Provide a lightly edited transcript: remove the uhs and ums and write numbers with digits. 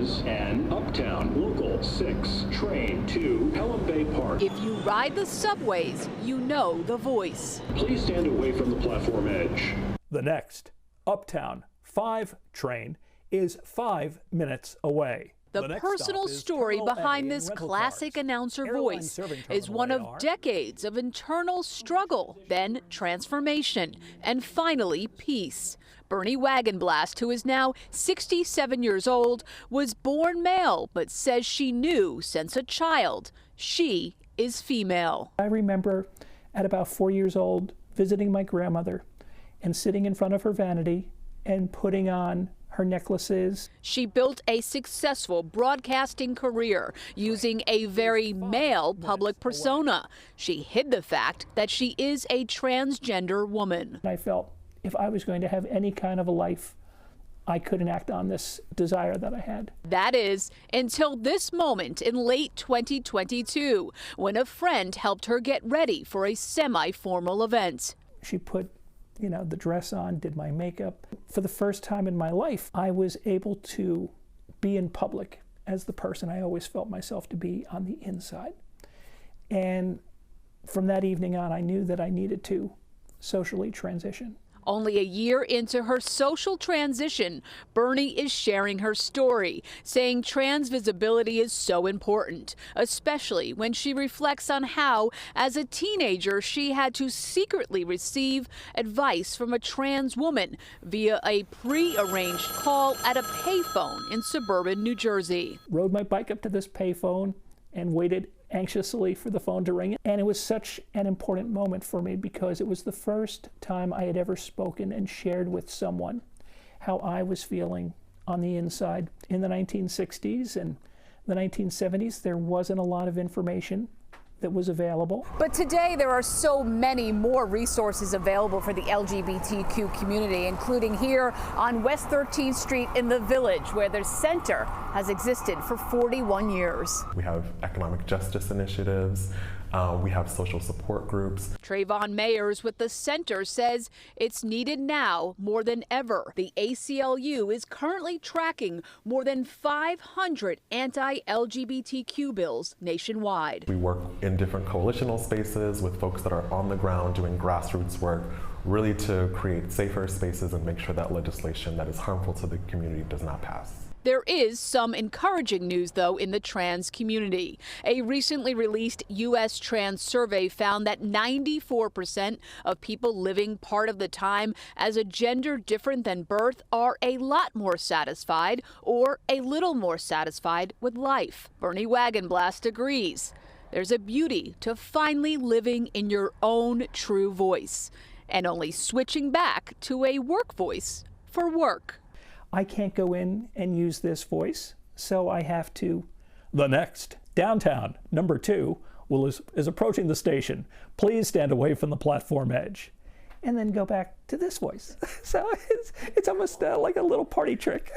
is an Uptown Local 6 train to Pelham Bay Park. If you ride the subways, you know the voice. Please stand away from the platform edge. The next Uptown 5 train is 5 minutes away. The personal story behind this classic announcer voice is one of decades of internal struggle, then transformation, and finally peace. Bernie Wagenblast, who is now 67 years old, was born male, but says she knew since a child she is female. I remember at about 4 years old visiting my grandmother and sitting in front of her vanity and putting on her necklaces. She built a successful broadcasting career using a very male public persona. She hid the fact that she is a transgender woman. I felt if I was going to have any kind of a life, I couldn't act on this desire that I had. That is, until this moment in late 2022, when a friend helped her get ready for a semi-formal event. She put the dress on, did my makeup. For the first time in my life, I was able to be in public as the person I always felt myself to be on the inside. And from that evening on, I knew that I needed to socially transition. Only a year into her social transition, Bernie is sharing her story, saying trans visibility is so important, especially when she reflects on how, as a teenager, she had to secretly receive advice from a trans woman via a pre-arranged call at a payphone in suburban New Jersey. Rode my bike up to this payphone and waited anxiously for the phone to ring. And it was such an important moment for me because it was the first time I had ever spoken and shared with someone how I was feeling on the inside. In the 1960s and the 1970s, there wasn't a lot of information that was available. But today there are so many more resources available for the LGBTQ community, including here on West 13th Street in the Village, where their center has existed for 41 years. We have economic justice initiatives. We have social support groups. Trayvon Mayers with the center says it's needed now more than ever. The ACLU is currently tracking more than 500 anti-LGBTQ bills nationwide. We work in different coalitional spaces with folks that are on the ground doing grassroots work, really to create safer spaces and make sure that legislation that is harmful to the community does not pass. There is some encouraging news, though, in the trans community. A recently released U.S. trans survey found that 94% of people living part of the time as a gender different than birth are a lot more satisfied or a little more satisfied with life. Bernie Wagenblast agrees. There's a beauty to finally living in your own true voice and only switching back to a work voice for work. I can't go in and use this voice, so I have to. The next downtown number 2 is approaching the station. Please stand away from the platform edge. And then go back to this voice. So it's almost like a little party trick.